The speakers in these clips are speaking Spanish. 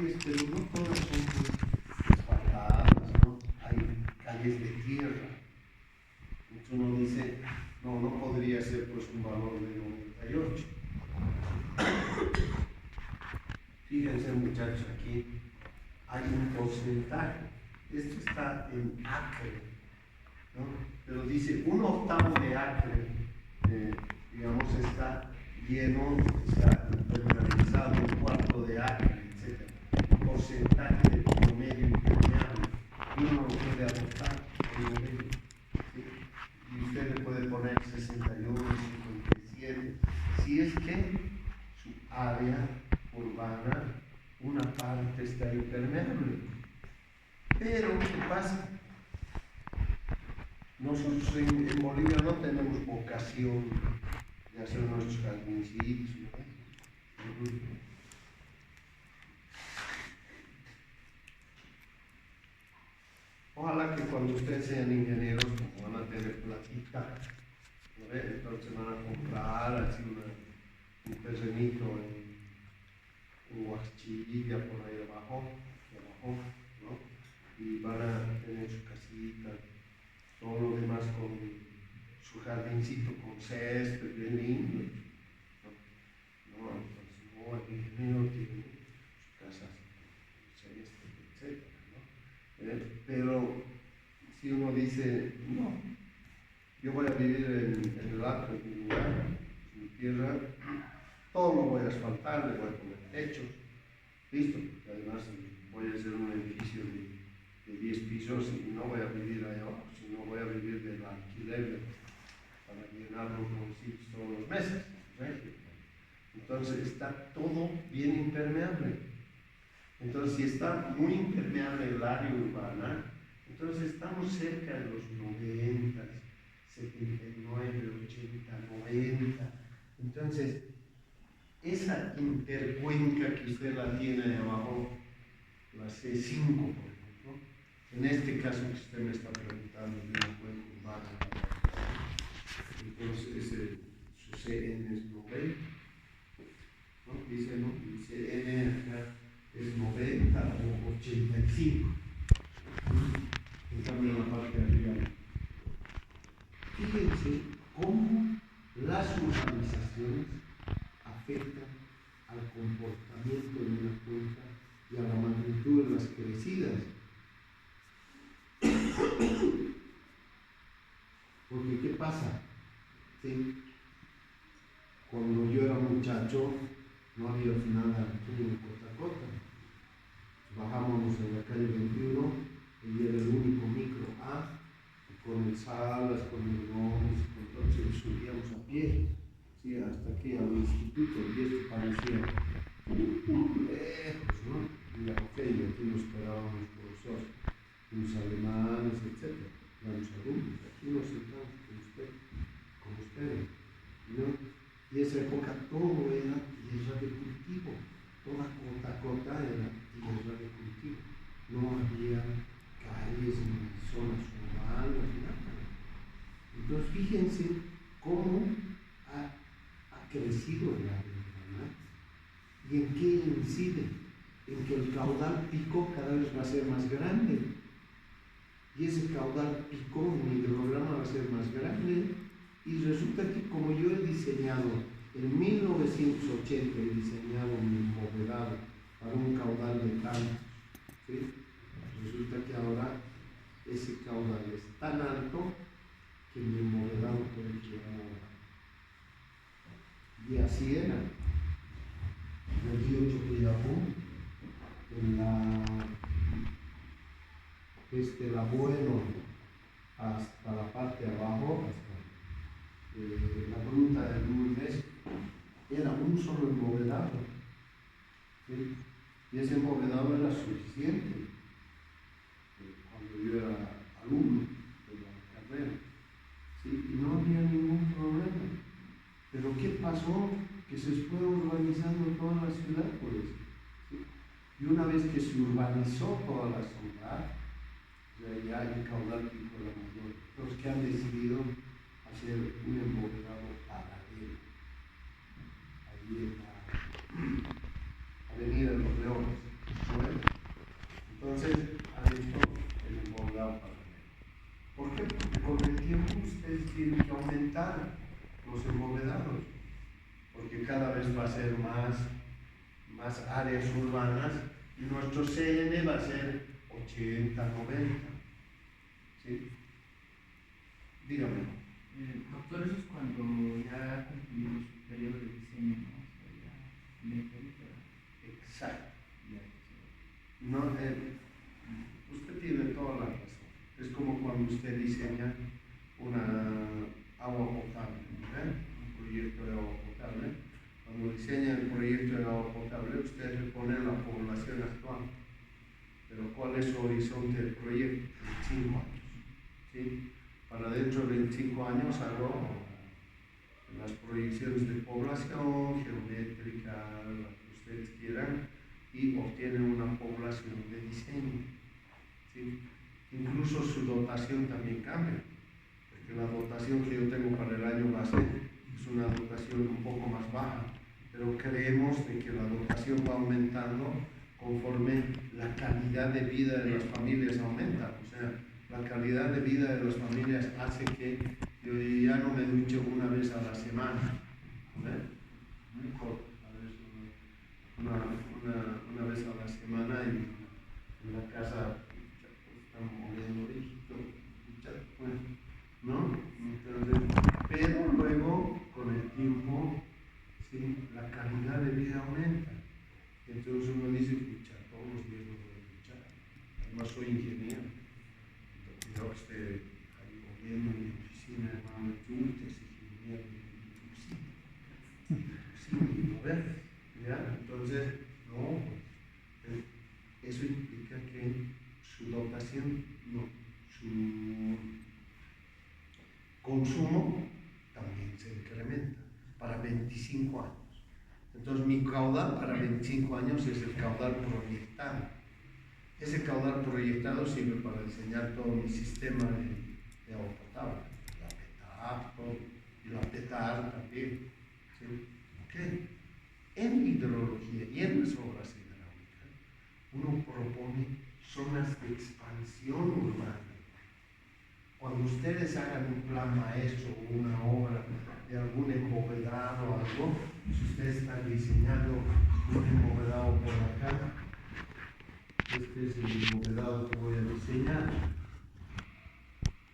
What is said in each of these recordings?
calles, pero no todas son asfaltadas, ¿no? Hay calles de tierra. Entonces uno dice, no podría ser pues un valor de 98. Fíjense muchachos, aquí hay un porcentaje. Esto está en acre, ¿no? Pero dice 1/8 de acre, digamos, está lleno, está impermeabilizado, 1/4 de acre, etc. Porcentaje de promedio impermeable. Y uno lo puede adoptar en el medio, ¿sí? Y usted le puede poner 61, 57, si es que su área urbana, una parte está impermeable. Pero, ¿qué pasa? Nosotros en Bolivia no tenemos vocación de hacer nuestros jardincitos, ¿no? Ojalá que cuando ustedes sean ingenieros, como van a tener platita, ¿no? Entonces van a comprar así un terrenito en Huachilla, por ahí abajo, ¿no? Y van a tener su casita, todo lo demás con su jardincito con césped bien lindo, ¿no? Entonces, el ingeniero tiene sus casas con césped, etc., ¿no? Pero si uno dice, no, yo voy a vivir en el alto, en mi lugar, en mi tierra, todo lo voy a asfaltar, le voy a poner techos, listo, porque además voy a hacer un edificio de 10 pisos y no voy a vivir allá abajo, sino voy a vivir del alquiler para llenar los bolsillos todos los meses, ¿no? Entonces está todo bien impermeable. Entonces, si está muy impermeable el área urbana, entonces estamos cerca de los 90, 79, 80, 90. Entonces, esa intercuenca que usted la tiene ahí abajo, la C5, por ejemplo, en este caso que usted me está preguntando de una cuenca urbana, entonces su CN es 90, ¿no? Dice N acá es 90 o 85, en cambio en la parte de arriba. Fíjense cómo las urbanizaciones afectan al comportamiento de una cuenca y a la magnitud de las crecidas. Porque ¿qué pasa? ¿Sí? Cuando yo era muchacho no había nada aquí en Cotacota. Bajábamos en la calle 21 y era el único micro A, y con el Salas, con el Gómez, con todo, subíamos a pie, ¿sí? Hasta aquí al instituto, y esto parecía lejos, ¿no? Y ok, aquí nos esperaban los profesores, los alemanes, etc. Los alumnos, aquí nos sentamos con ustedes, ¿no? Y esa época todo era tierra de cultivo, toda Cotacota era tierra de cultivo, no había calles ni zonas urbanas, nada. Entonces fíjense cómo ha crecido el área urbana y en qué incide, en que el caudal pico cada vez va a ser más grande. Y ese caudal pico en mi hidrograma va a ser más grande, y resulta que como yo he diseñado, en 1980 he diseñado mi embovedado para un caudal de tantos, ¿sí? Resulta que ahora ese caudal es tan alto que mi embovedado puede llegar ahora. Y así era. El río Choquillapó, en el abuelo hasta la parte de abajo, hasta la gruta de Lourdes, era un solo embovedado, ¿sí? Y ese embovedado era suficiente cuando yo era alumno de la carrera, ¿sí? Y no había ningún problema. Pero ¿qué pasó? Que se fue urbanizando toda la ciudad por eso, ¿sí? Y una vez que se urbanizó toda la ciudad, ya hay un caudal pico de la mayor. Los que han decidido hacer un embovedado paralelo, allí en la Avenida de los Leones, ¿no? aumentar los embovedados, porque cada vez va a ser más áreas urbanas y nuestro CN va a ser 80, 90. ¿Sí? Dígame. Doctor, eso es cuando ya concluimos su periodo de diseño, ¿no? O sea, ya Exacto. No, usted tiene toda la razón. Es como cuando usted diseña una agua potable, ¿eh? Un proyecto de agua potable. Cuando diseña el proyecto de agua potable, usted le pone la población actual. Pero ¿cuál es su horizonte del proyecto? 25 años. ¿Sí? Para dentro de 25 años hago las proyecciones de población, geométrica, lo que ustedes quieran, y obtienen una población de diseño. ¿Sí? Incluso su dotación también cambia, porque la dotación que yo tengo para el año base es una dotación un poco más baja, pero creemos de que la dotación va aumentando conforme la calidad de vida de las familias aumenta. O sea, la calidad de vida de las familias hace que yo ya no me duche una vez a la semana. Una vez a la semana y en la casa están moviendo esto, ¿no? Entonces, pero luego, con el tiempo, ¿sí? La calidad de vida aumenta. Entonces uno dice, pucha, todos los días lo voy a luchar. Además soy ingeniero. Entonces yo esté ahí moviendo en mi oficina, hermano, chutes, ingeniero, sí, a ver, ¿ya? Entonces, no, pues, eso implica que su dotación, no, su consumo también se incrementa para 25 años. Entonces mi caudal para 25 años es el caudal proyectado. Ese caudal proyectado sirve para diseñar todo mi sistema de agua potable, la PETAR, y la PETAR también. ¿Sí? Okay. En hidrología y en las obras hidráulicas, uno propone zonas de expansión urbana. Cuando ustedes hagan un plan maestro o una obra de algún embovedado o algo, si ustedes están diseñando un embovedado por acá, este es el embovedado que voy a diseñar.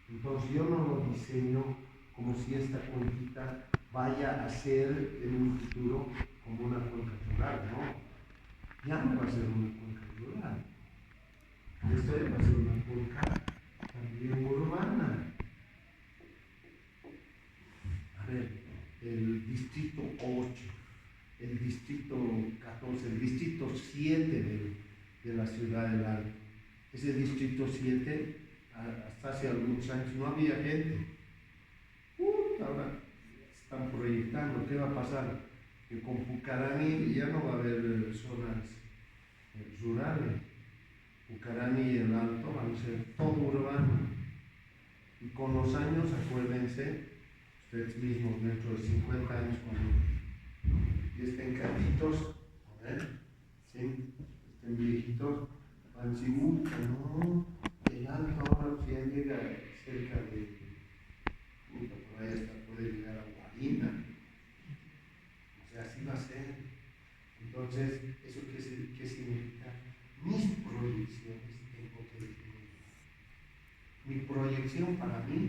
Entonces yo no lo diseño como si esta cuencita vaya a ser en un futuro como una cuenca rural, ¿no? Ya no va a ser una cuenca rural. Esto va a ser una cuenca también urbana. A ver, el distrito 8, el distrito 14, el distrito 7 de la ciudad del Alto. Ese distrito 7, hasta hace algunos años no había gente. Ahora están proyectando, ¿qué va a pasar? Que con Pucarani ya no va a haber zonas rurales. Pucarani y el Alto van a ser todo urbano. Y con los años, acuérdense, ustedes mismos dentro de 50 años, cuando estén catitos, ¿sí? Estén viejitos, van a decir, no, el Alto ahora ya llega cerca de, por ahí hasta puede llegar a Guarina. O sea, así va a ser. Entonces, ¿eso qué significa? Mis proyecciones tengo que definir. Mi proyección para mí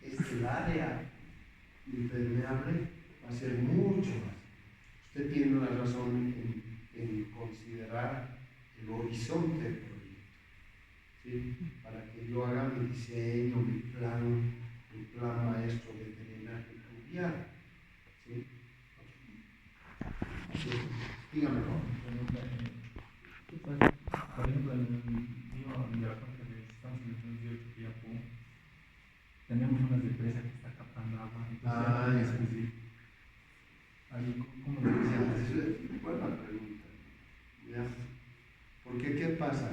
es que el área impermeable va a ser mucho más. Usted tiene una razón en considerar el horizonte del proyecto, ¿sí? Para que yo haga mi diseño, mi plan maestro de drenaje pluvial, ¿sí? Sí. Dígame, ¿no? ¿Qué pasa? Por ejemplo, en la parte de estamos en el 18 que ya tenemos unas empresas que está captando agua. Entonces, sí. ¿Cómo lo decíamos? Es buena pregunta. ¿Ya? Porque ¿qué pasa?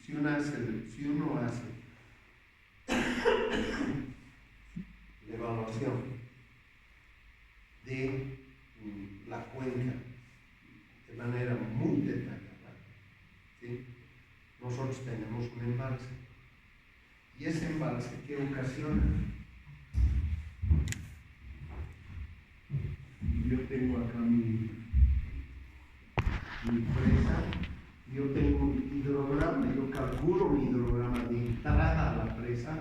Si uno hace la evaluación de la cuenca de manera muy detallada, ¿sí? Nosotros tenemos un embalse. ¿Y ese embalse qué ocasiona? yo tengo acá mi presa, yo tengo un hidrograma, yo calculo mi hidrograma de entrada a la presa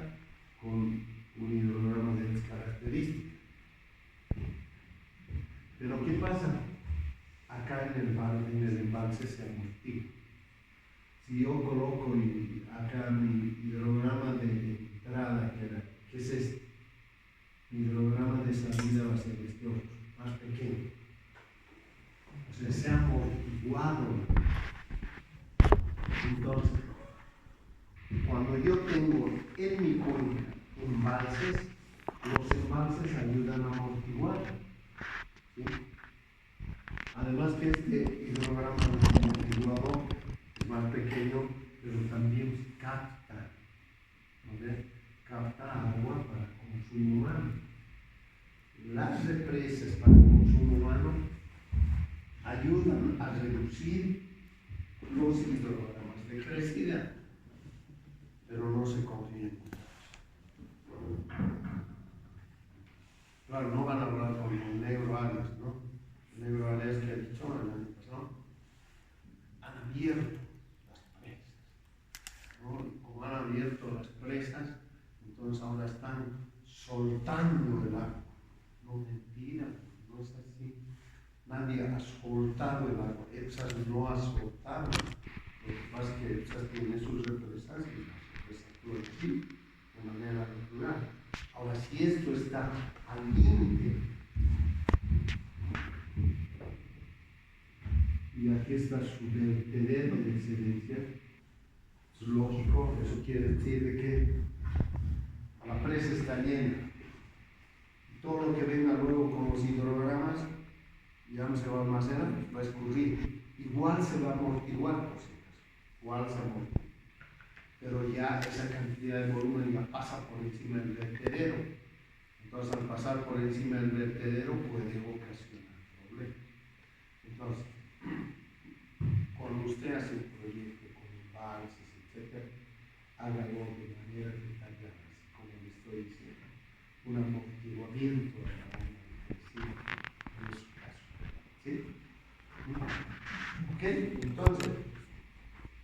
con un hidrograma de las características. Pero ¿qué pasa? Acá en el embalse se amortigua. Si yo coloco acá mi hidrograma de entrada, que es este, mi hidrograma de salida va a ser este otro, más pequeño. O sea, se ha amortiguado. Entonces, cuando yo tengo en mi cuenca embalses, los embalses ayudan a amortiguar. ¿Sí? Además que este hidrograma amortiguador es más pequeño, pero también capta, ¿no? Capta agua para consumo humano. Las represas para consumo humano ayudan a reducir los hidrogramas de crecida, pero no se consiguen. Claro, no van a hablar con los neuroáreas, ¿no? Neuroáreas que he dicho el año pasado han abierto las presas, ¿no? Y como han abierto las presas, entonces ahora están soltando el agua. No, mentira, no es así. Nadie ha soltado el agua. EPSAS no ha soltado. Lo que pasa es que EPSAS tiene sus represas y las represas actúan así, de manera natural. Ahora, si esto está al límite, y aquí está su vertedero de excelencia, es lógico, eso quiere decir de que la presa está llena. Todo lo que venga luego con los hidrogramas ya no se va a almacenar, va a escurrir. Igual se va a amortiguar, por si acaso. Igual se amortigua. Pero ya esa cantidad de volumen ya pasa por encima del vertedero. Entonces, al pasar por encima del vertedero puede ocasionar problemas. Entonces, cuando usted hace un proyecto con embalses, etc., hágalo de manera detallada, así como le estoy diciendo. Un amortiguamiento de la onda de crecimiento, en su caso. ¿Sí? Ok, entonces,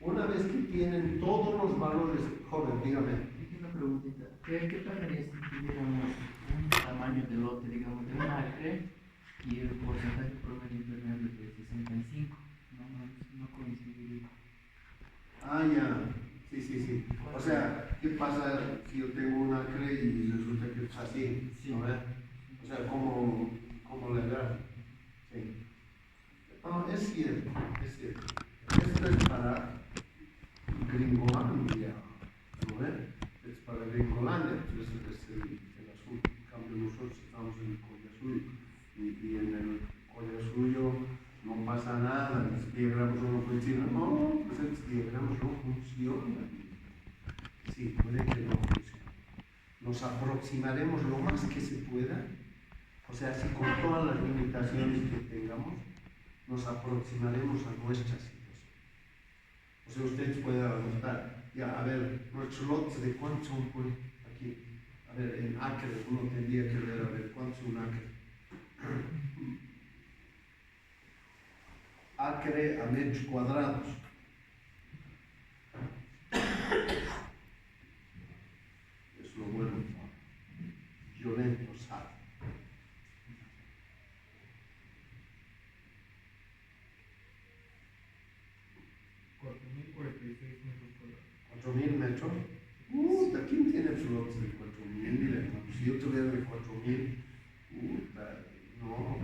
una vez que tienen todos los valores, joven, dígame. Una preguntita. ¿Qué pasaría si tuviéramos un tamaño de lote, digamos, de un acre y el porcentaje promedio impermeable de 65? No coincidiría. Ah, ya. Sí. O sea, ¿qué pasa si yo tengo un acre y resulta que es así? Sí. ¿No ves? O sea, ¿cómo le da? Sí. No, es cierto. Esto es para Gringolandia, ¿no ves? Es para Gringolandia, entonces es el azul. En cambio, nosotros estamos en el Colla Azul y en el Colla Suyo no pasa nada, los diagramas no funcionan. No, pues estos diagramas no funcionan. Sí, puede que no funcione. Nos aproximaremos lo más que se pueda, o sea, si con todas las limitaciones que tengamos, nos aproximaremos a nuestra situación. O sea, ustedes pueden anotar, ya, a ver, nuestros lotes de cuántos son, pues, aquí. A ver, en acres, uno tendría que ver, a ver, ¿cuánto es un acre? Acre a metros cuadrados. Es lo bueno, violento, sabe. ¿4.000 metros? ¿Quién tiene flotes de 4.000? Si yo tuviera de 4.000, no,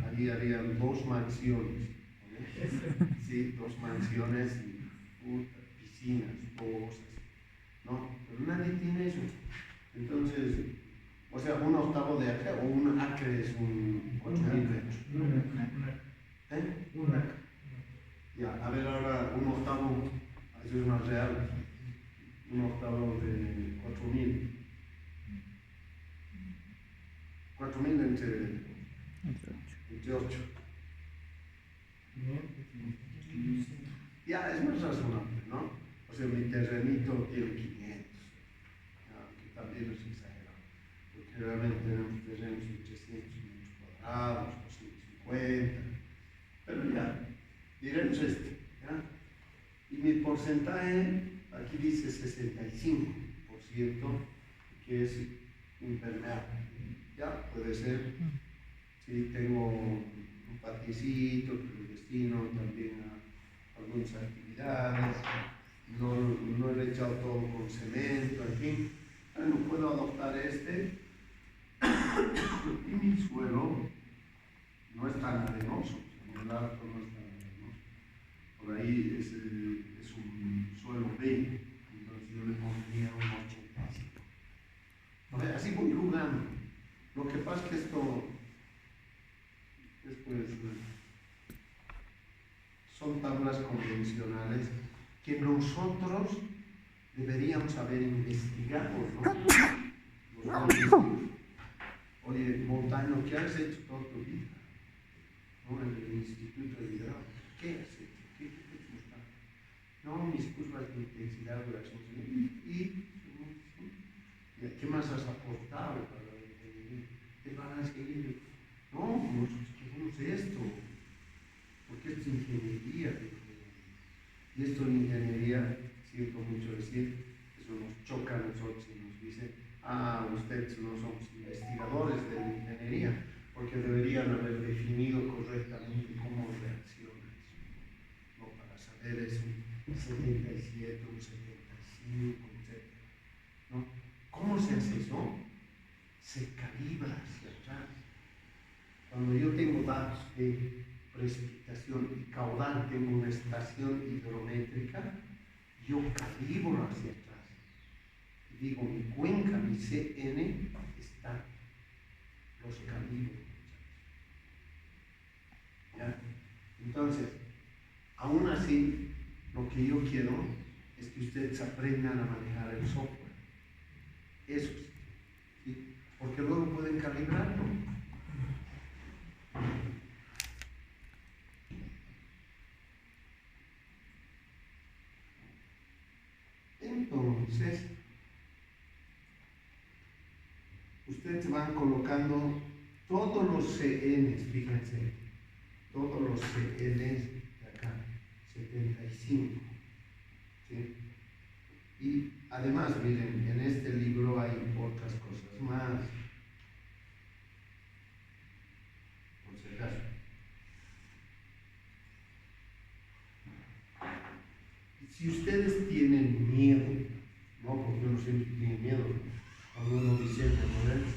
ahí harían 2 mansiones. Sí, 2 mansiones y piscinas, cosas. No, pero nadie tiene eso. Entonces, o sea, un octavo de acre o un acre es un 4.000 metros. Un acre. Ya, a ver ahora un octavo, eso es más real. Un octavo de 4.000. 4.000 entre 8. Ya, es más razonable, ¿no? O sea, mi terrenito tiene 500, que también es exagerado, porque realmente tenemos terrenos de 300 metros grados, 250, pero ya, diremos este, ¿ya? Y mi porcentaje, aquí dice 65%, que es impermeable. Ya, puede ser, si tengo un paticito, que lo destino también a algunas actividades, no he echado todo con cemento, en fin, bueno, puedo adoptar este, y mi suelo no es tan arenoso, el arco no es tan arenoso, por ahí es un suelo B, entonces yo le pondría un 85. A ver, así voy jugando. Lo que pasa es que esto después son tablas convencionales que nosotros deberíamos haber investigado, ¿no? Oye, Montaño, ¿qué has hecho toda tu vida? ¿No? En el Instituto de Hidráulica, ¿qué has hecho? ¿Qué te gusta? No, mis curvas de intensidad de la exposición. ¿Y qué más has aportado para la ingeniería? ¿Qué van a seguir? No, nosotros queremos esto, porque esto es ingeniería. Y esto en ingeniería, siento mucho decir, eso nos choca a nosotros y nos dice, ustedes no somos investigadores de la ingeniería, porque deberían haber definido correctamente cómo reacciona eso, ¿no? Para saber es un 77, un 75, etc. ¿No? ¿Cómo se hace eso? Se calibra hacia atrás. Cuando yo tengo datos de precipitación y caudal, tengo una estación hidrométrica, yo calibro hacia atrás. Y digo, mi cuenca, mi CN, está, los calibro. ¿Ya? Entonces, aún así, lo que yo quiero es que ustedes aprendan a manejar el software. Eso sí, ¿sí? Porque luego pueden calibrarlo. Entonces, ustedes van colocando todos los CNs, fíjense, todos los CNs de acá, 75. ¿Sí? Y además, miren, en este libro hay otras cosas más, por si acaso. Si ustedes tienen miedo, no, porque uno siempre tiene miedo cuando uno diseña modelos,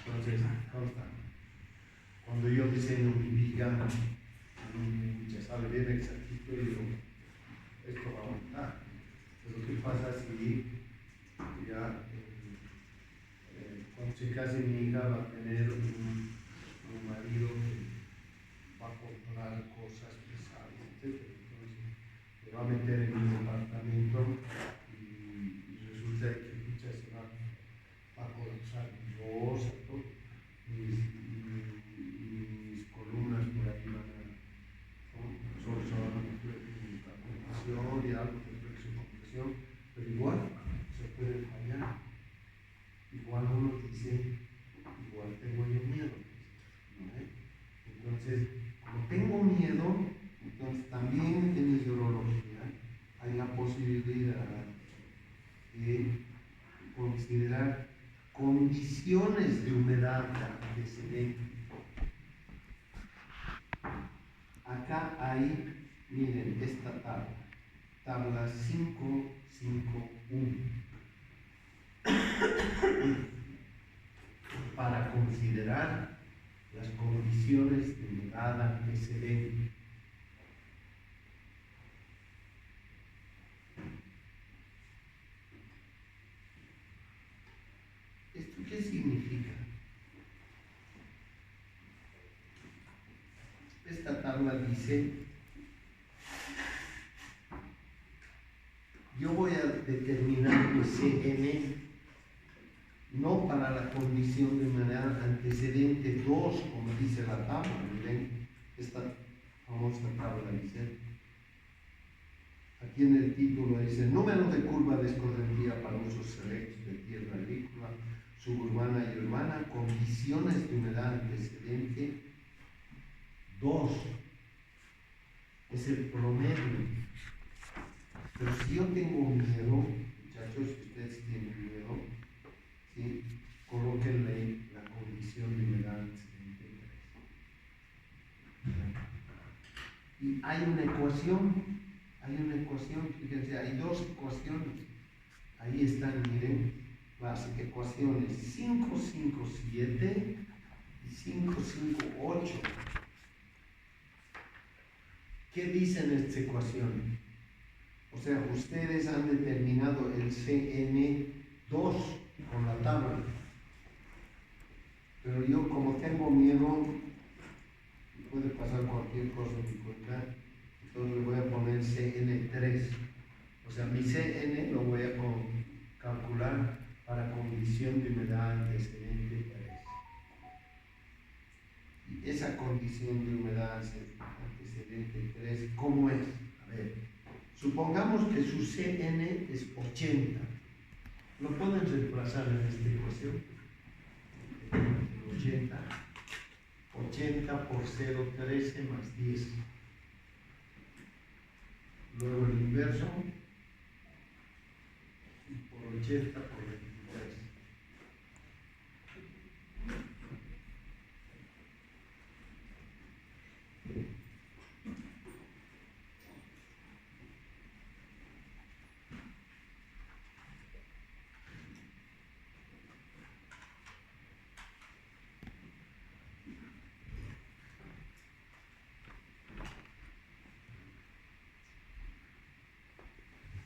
entonces, consta, cuando yo diseño mi viga, ya sabe bien exactito y digo, esto va a aumentar. Pero ¿qué pasa si ya cuando se case mi hija va a tener un marido que va a comprar cosas pesadas, etc.? Se va a meter en un departamento y resulta que se va a colapsar mi losa, todo. Mis columnas por ahí van a, solo se van a meter en la compresión y algo de flexión, pero igual se puede fallar. Igual uno dice, igual tengo yo miedo, ¿no? Entonces, como tengo miedo, entonces también en hidrología hay la posibilidad de considerar condiciones de humedad antecedente. Acá hay, miren, esta tabla 551, para considerar las condiciones de humedad antecedente. ¿Esto qué significa? Esta tabla dice, yo voy a determinar mi CN no para la condición de humedad antecedente 2, como dice la tabla. Miren, esta famosa tabla dice, aquí en el título dice, número de curva de escorrentía para usos selectos de tierra agrícola, suburbana y urbana, condiciones de humedad antecedente. 2 es el promedio. Pero si yo tengo miedo, muchachos, si ustedes tienen miedo, ¿sí? Colóquenle la condición de humedad antecedente 3. Y hay una ecuación, fíjense, hay 2 ecuaciones. Ahí están, miren, las ecuaciones 557 y 558. ¿Qué dicen estas ecuaciones? O sea, ustedes han determinado el CN2 con la tabla. Pero yo, como tengo miedo, puede pasar cualquier cosa en mi cuenta, entonces le voy a poner CN3. O sea, mi CN lo voy a calcular para condición de humedad antecedente 3. Y esa condición de humedad antecedente 3, ¿cómo es? A ver, supongamos que su CN es 80. ¿Lo pueden reemplazar en esta ecuación? 80 por 0,13 más 10. Luego el inverso, por 80 por 23.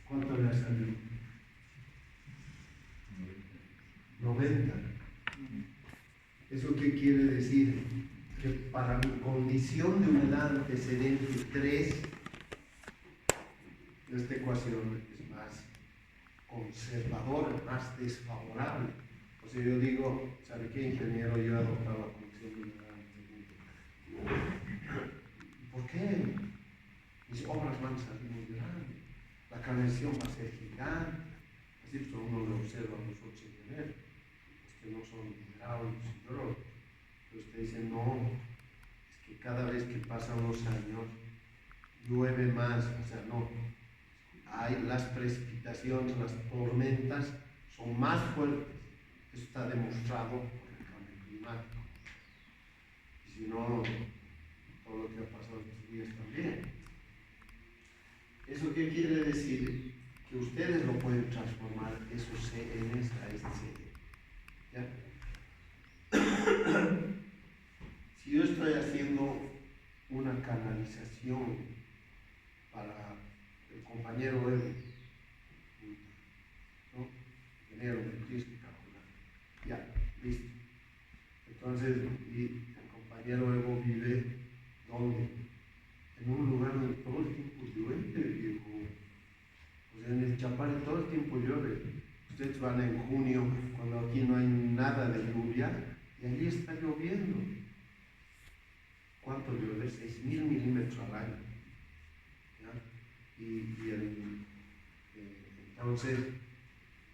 ¿Cuánto le ha salido? 90. ¿Eso qué quiere decir? Que para mi condición de humedad antecedente 3, esta ecuación es más conservadora, más desfavorable. O sea, yo digo, ¿sabe qué, ingeniero? Yo he adoptado la condición de humedad antecedente. ¿Por qué? Mis obras van a salir muy grandes. La conexión va a ser gigante. Así pues uno lo observa a los 8 de enero, los que no son hidráulicos y hidrólogos. Pero usted dice, no, es que cada vez que pasan los años llueve más, o sea, no. Hay las precipitaciones, las tormentas son más fuertes. Eso está demostrado por el cambio climático. Y si no, todo lo que ha pasado estos días también. ¿Eso qué quiere decir? Que ustedes lo pueden transformar esos CNs a este CN. ¿Ya? Si yo estoy haciendo una canalización para el compañero Evo, ¿no? Ingeniero, me tienes que calcular. Ya, listo. Entonces, y el compañero Evo vive, ¿dónde? En un lugar donde todo el tiempo llueve, viejo. O sea, en el Chapare todo el tiempo llueve. Ustedes van en junio, cuando aquí no hay nada de lluvia, y allí está lloviendo. ¿Cuánto llueve? 6.000 milímetros al año. ¿Ya? Entonces,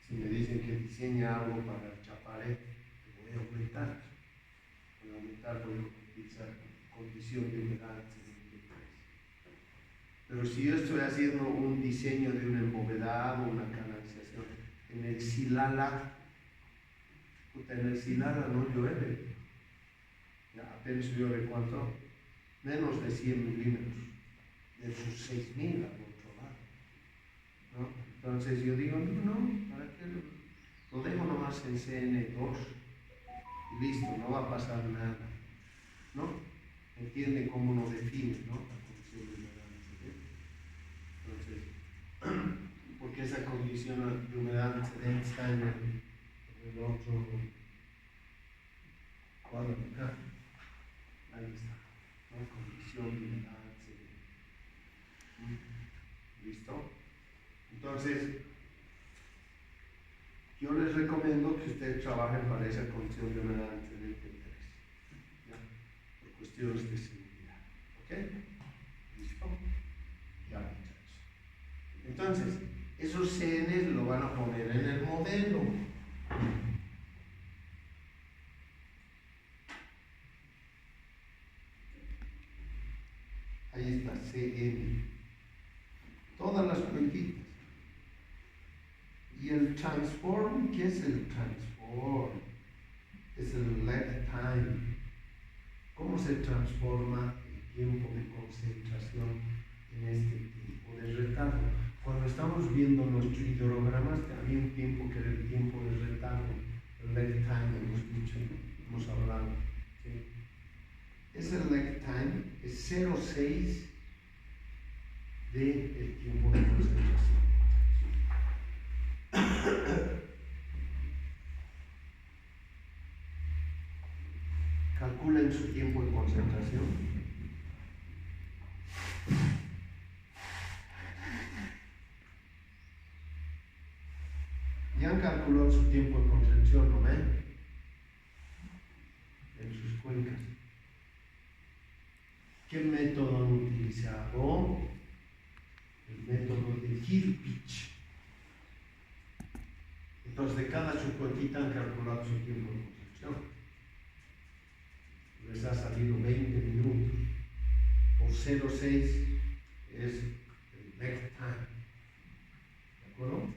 si me dicen que diseñe algo para el Chapare, voy a aumentar. Voy a utilizar condición de humedad. Pero si yo estoy haciendo un diseño de un embovedado, una canalización, en el Silala no llueve. Ya apenas llueve, ¿cuánto? Menos de 100 milímetros, de sus 6.000 al otro lado. ¿No? Entonces yo digo, no, ¿para qué lo dejo nomás en CN2? Y listo, no va a pasar nada. ¿No? ¿Entienden cómo lo define, no? La condición de humedad. Entonces, porque esa condición de humedad antecedente está en el otro cuadro acá. Ahí está, ¿no? Condición de humedad antecedente. ¿Listo? Entonces, yo les recomiendo que ustedes trabajen para esa condición de humedad antecedente 3, ¿ya? Por cuestiones de seguridad. ¿Ok? ¿Listo? Ya, muchachos. Entonces, esos CNs lo van a poner en el modelo. medio. Todas las cuenquitas. Y el transform, ¿qué es el transform? Es el lag time. ¿Cómo se transforma el tiempo de concentración en este tipo de retardo? Cuando estamos viendo nuestros hidrogramas, había un tiempo que era el tiempo de retardo, el lag time, hemos dicho, hemos hablado. ¿Sí? Ese lag time es 0,6 del tiempo de concentración. Calculen su tiempo de concentración. Ya han calculado su tiempo de concentración, ¿no ven? En sus cuencas. ¿Qué método han utilizado? El método de Kirpich. Entonces, de cada subcuenquita han calculado su tiempo de concentración. Les ha salido 20 minutos. Por 0,6 es el next time. ¿De acuerdo?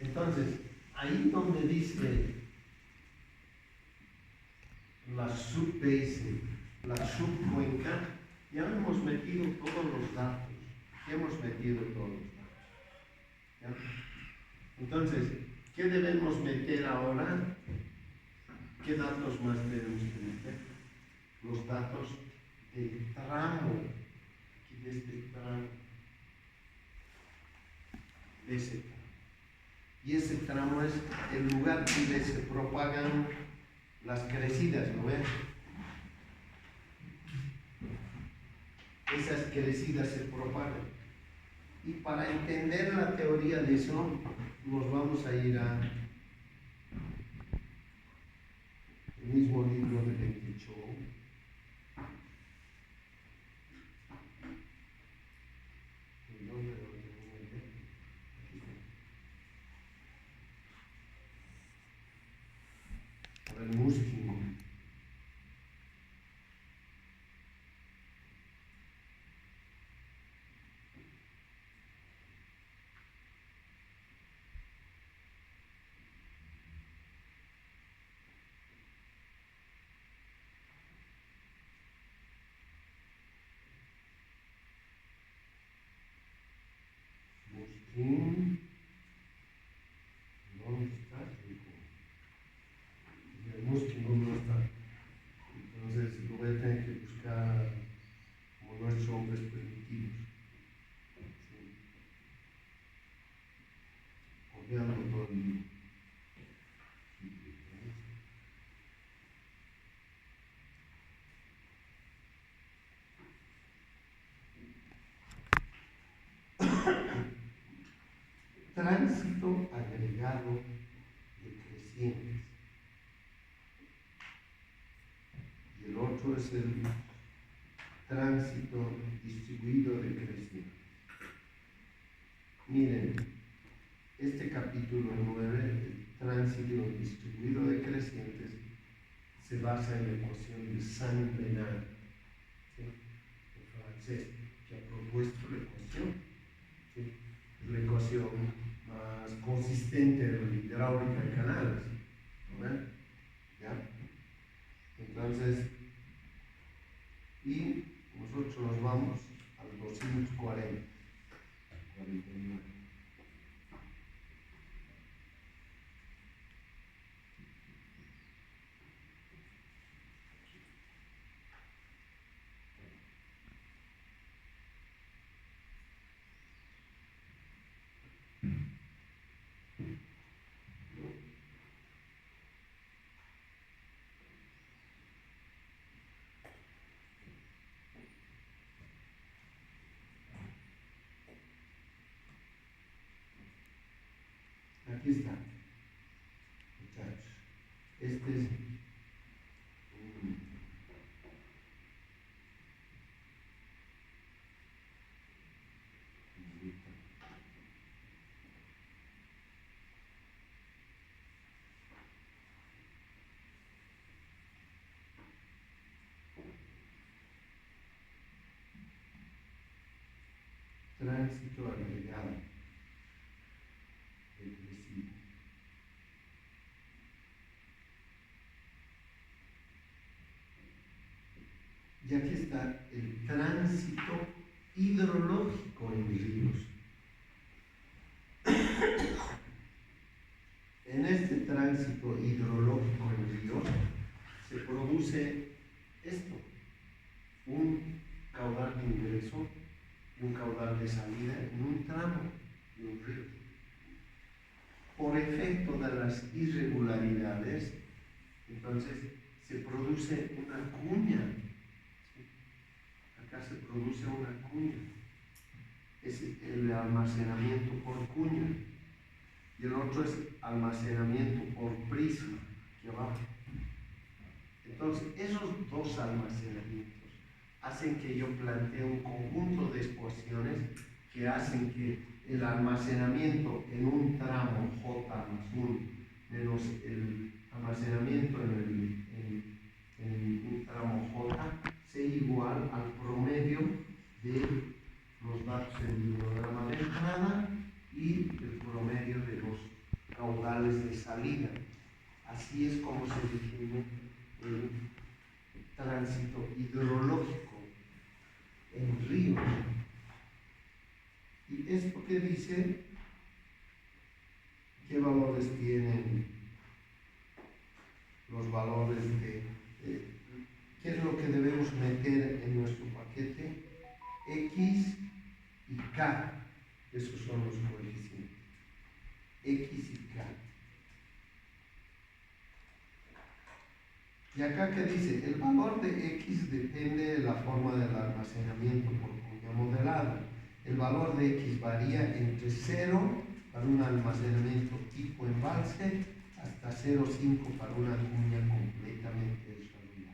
Entonces, ahí donde dice la subbase, la subcuenca, ya hemos metido todos los datos. Ya hemos metido todos los datos. ¿Ya? Entonces, ¿qué debemos meter ahora? ¿Qué datos más debemos meter? Los datos del tramo, aquí de este tramo, de ese tramo. Y ese tramo es el lugar donde se propagan las crecidas, ¿no ven? Esas crecidas se propagan. Y para entender la teoría de eso, nos vamos a ir a el mismo libro de Benquichou. ¿Dónde lo tengo? Aquí está. Por el Muskingum. Muskim. ¿Dónde está? El Muskingum no está. Entonces lo voy a tener que buscar como nuestros hombres primitivos. Sí. Copiando todo el libro. Tránsito agregado de crecientes. Y el otro es el tránsito distribuido de crecientes. Miren, este capítulo 9, el tránsito distribuido de crecientes, se basa en la ecuación de Saint-Bernard, ¿sí? En francés, que ha propuesto la ecuación. ¿Sí? Es la ecuación más consistente de la hidráulica de canales. ¿No ven? ¿Ya? Entonces, y nosotros nos vamos al 240, 49. Aquí está, muchachos. Este es tránsito agregado depresivo. Y aquí está el tránsito hidrológico en ríos. En este tránsito hidrológico en ríos se produce esto, un caudal de ingreso y un caudal de salida en un tramo de un río. Por efecto de las irregularidades, entonces se produce una cuña. Acá se produce una cuña. Es el almacenamiento por cuña. Y el otro es almacenamiento por prisma, aquí abajo. Entonces, esos dos almacenamientos hacen que yo plantee un conjunto de exposiciones que hacen que el almacenamiento en un tramo J más 1 menos el almacenamiento en un tramo J sea igual al promedio de los datos del hidrograma de entrada y el promedio de los caudales de salida. Así es como se define el tránsito hidrológico en ríos. Y esto que dice, ¿qué valores tienen los valores de qué es lo que debemos meter en nuestro paquete? X y K, esos son los coeficientes, X y K. Y acá que dice, el valor de X depende de la forma del almacenamiento por cuña modelado. El valor de X varía entre 0 para un almacenamiento tipo embalse hasta 0,5 para una cuña completamente desarrollada.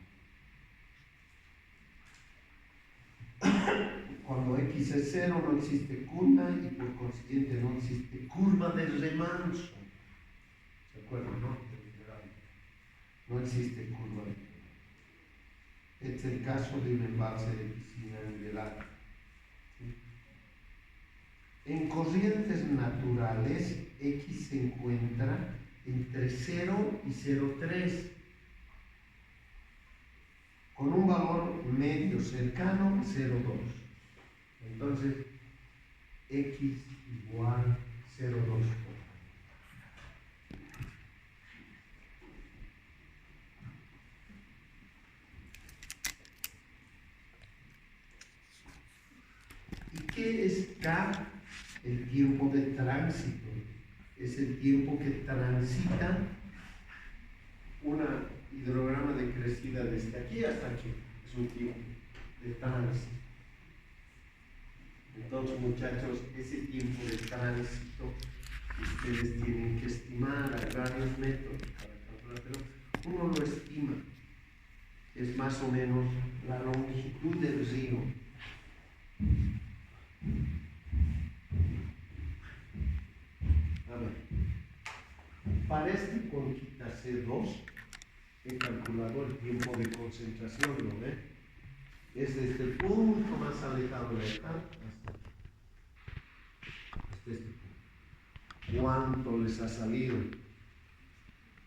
Cuando X es 0 no existe cuña y por consiguiente no existe curva de remanso. ¿Se acuerdan, no? No existe curva de remanso. Este es el caso de un embalse de piscina nivelada. En corrientes naturales, X se encuentra entre 0 y 0,3, con un valor medio cercano a 0,2. Entonces, X igual 0,2. ¿Y qué es K? El tiempo de tránsito. Es el tiempo que transita una hidrograma de crecida desde aquí hasta aquí. Es un tiempo de tránsito. Entonces, muchachos, ese tiempo de tránsito ustedes tienen que estimar. Hay varios métodos para calcular, pero uno lo estima. Es más o menos la longitud del río. A ver, para este conquista C2 he calculado el tiempo de concentración, ¿lo ven? Es desde el punto más alejado de acá hasta este punto. ¿Cuánto les ha salido?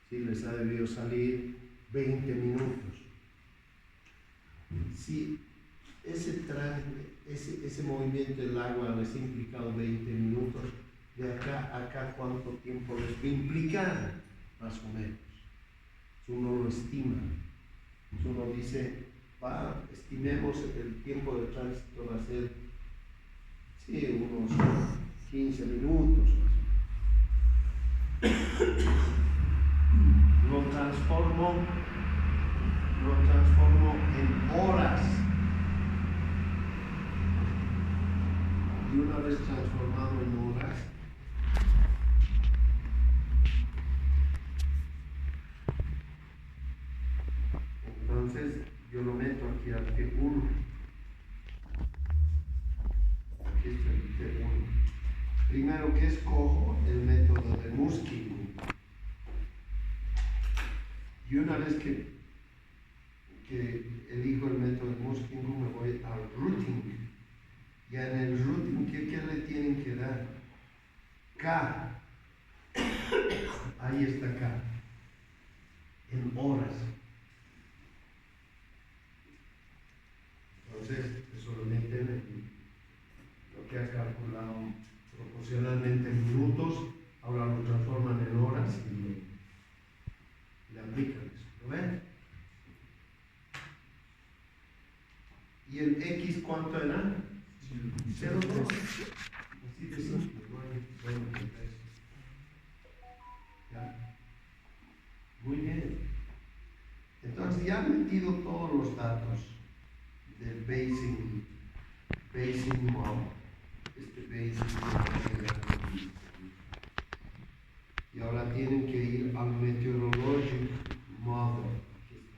Sí, les ha debido salir 20 minutos. Si ese movimiento del agua les ha implicado 20 minutos, de acá a acá, ¿cuánto tiempo les va a implicar? Más o menos. Si uno lo estima, si uno dice, estimemos el tiempo de tránsito va a ser, sí, unos 15 minutos. Lo transformo en horas. Y una vez transformado en horas, entonces yo lo meto aquí al T1. Aquí está el T1. Primero que escojo el método de Muskingum. Y una vez que elijo el método de Muskingum, me voy al routing. Ya en el routing, ¿qué le tienen que dar? K. Ahí está K. En horas. Entonces, eso lo meten en lo que ha calculado proporcionalmente en minutos, ahora lo transforman en horas y le aplican eso. ¿Lo ven? ¿Y el X cuánto era? 0,2. Así de simple, no hay problema con eso. ¿Ya? Muy bien. Entonces ya han metido todos los datos del basing model. Basing model. Y ahora tienen que ir al meteorologic model. Aquí está.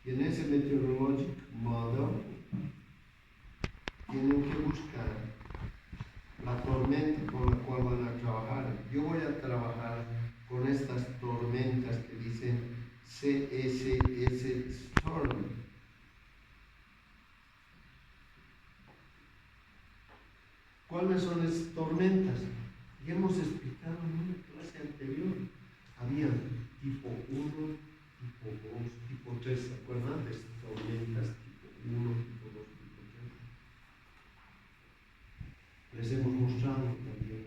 Y en ese meteorologic model tienen que buscar la tormenta con la cual van a trabajar. Yo voy a trabajar con estas tormentas que dicen CSS Storm. ¿Cuáles son esas tormentas? Ya hemos explicado en una clase anterior. Había tipo 1, tipo 2, tipo 3, ¿se acuerdan de estas tormentas? Tipo 1, tipo 2, tipo 3. Les hemos mostrado también.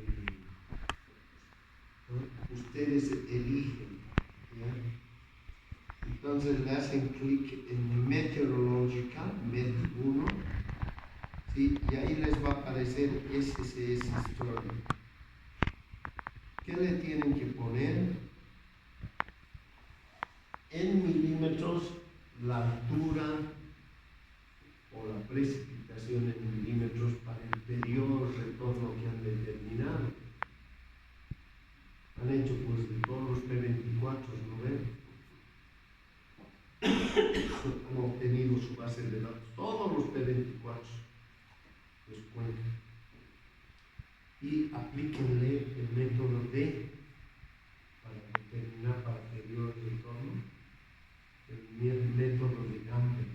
¿No? Ustedes eligen. ¿Ya? Entonces le hacen clic en Meteorological, Met 1, ¿sí? Y ahí les va a aparecer SSS Story. ¿Qué le tienen que poner? En milímetros la altura o la precipitación en milímetros para el periodo de retorno que han determinado. Han hecho pues de todos los P24, ¿no ven? Han obtenido su base de datos, todos los P24 los cuentan. Y aplíquenle el método D para determinar para el periodo de retorno, el método de Gamble.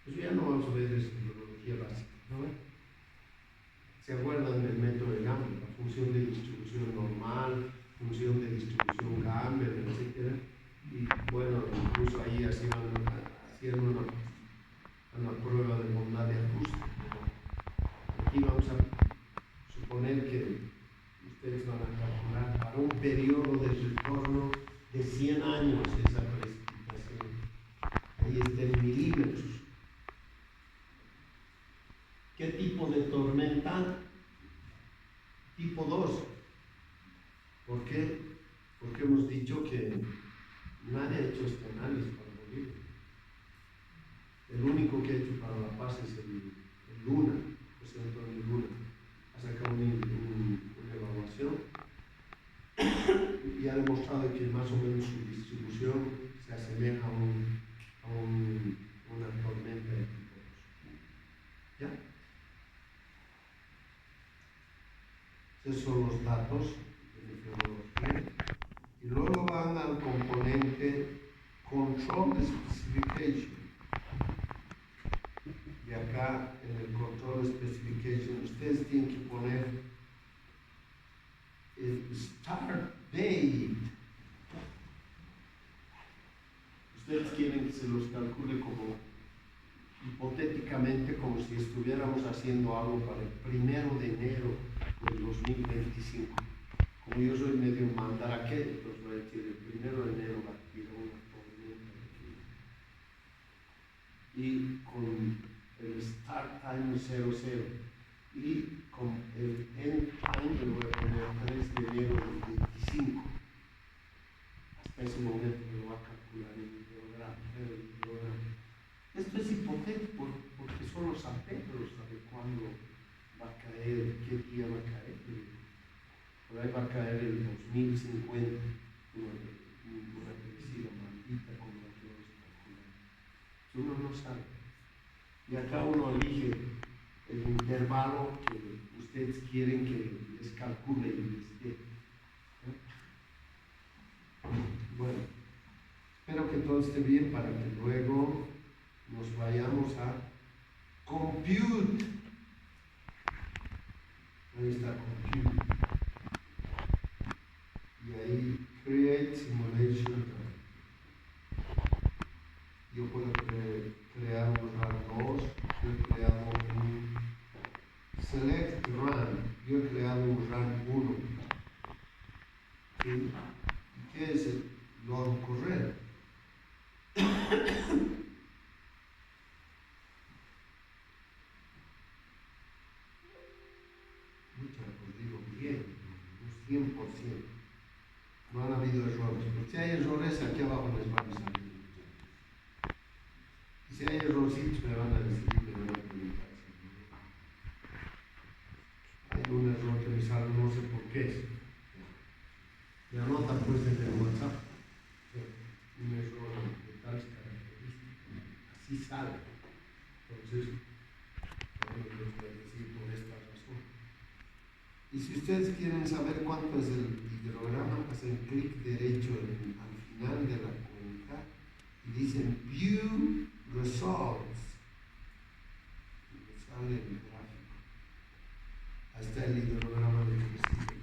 Pues ya no vamos a ver de tecnología básica, ¿no? ¿Se acuerdan del método de Gamble? La función de distribución normal, función de distribución Gamble, etc. Y bueno, incluso ahí hacían una prueba de bondad de acústica. Aquí vamos a suponer que ustedes van a calcular para un periodo de retorno de 100 años esa precipitación. Ahí está en milímetros. ¿Qué tipo de tormenta? Tipo 2. ¿Por qué? Porque hemos dicho que nadie ha hecho este análisis para Bolivia. El único que ha hecho para La Paz es el Luna, José Antonio Luna. Ha sacado una evaluación y ha demostrado que más o menos su distribución se asemeja a una tormenta de tipo 2. ¿Ya? Esos son los datos de meteorología. Y luego van al componente Control Specification. Y acá en el Control Specification ustedes tienen que poner el Start Date. Ustedes quieren que se los calcule como hipotéticamente como si estuviéramos haciendo algo para el 1 de enero del 2025. Como yo soy medio mandaraque, pues voy a decir el 1 de enero va a tirar una tormenta. Y con el Start Time 00 y con el End Time le voy a poner 3 de enero del 25. Hasta ese momento me lo va a calcular en el programa. Esto es hipotético porque solo San Pedro sabe cuándo va a caer, qué día va a caer. Por ahí va a caer el 2050, una crecida maldita como la que vamos a calcular. Uno no sabe. Y acá uno elige el intervalo que ustedes quieren que les calcule y les dé. Bueno, espero que todo esté bien para que luego nos vayamos a Compute. Ahí está compute. Y ahí create simulation. Yo puedo crear un run 2, yo he creado un select run, yo he creado un run 1. ¿Sí? ¿Qué es el? Lo hago correr. Pues digo bien, un 100%. No han habido errores. Porque si hay errores, aquí abajo les van a salir. Y si hay errorcitos, me van a decir que me van a preguntar. Hay un error que me sale, no sé por qué es. Me anota pues desde el WhatsApp. Un error de tales características. Así sale. Entonces, bueno, yo les voy a decir por esta razón. Y si ustedes quieren saber cuánto es el hidrograma, hacen clic derecho al final de la cuenca y dicen View Results. Y me sale el gráfico. Ahí está el hidrograma de crecimiento.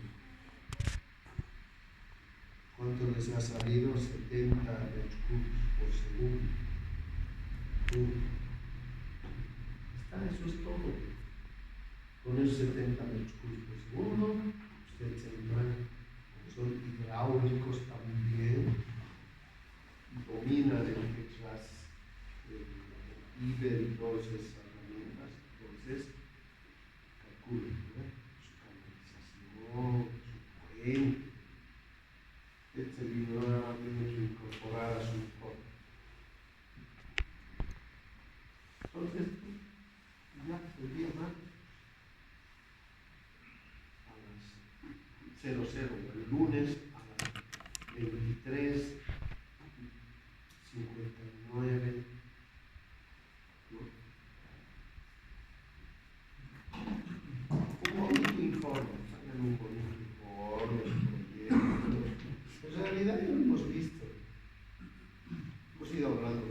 ¿Cuánto les ha salido? 70 metros cúbicos por segundo. Eso es todo. Con esos 70 metros cúbicos por segundo, ustedes entran, como son hidráulicos también, dominan el detrás IBER y todas esas herramientas, entonces calculen su canalización, su corriente. Este libro ahora tiene que incorporar a su informe. Entonces, ya el día martes a las 00, el lunes a las 23:59, ¿no? Un bonito informe, hagan un bonito informe, proyecto. En realidad ya lo hemos visto. Hemos ido hablando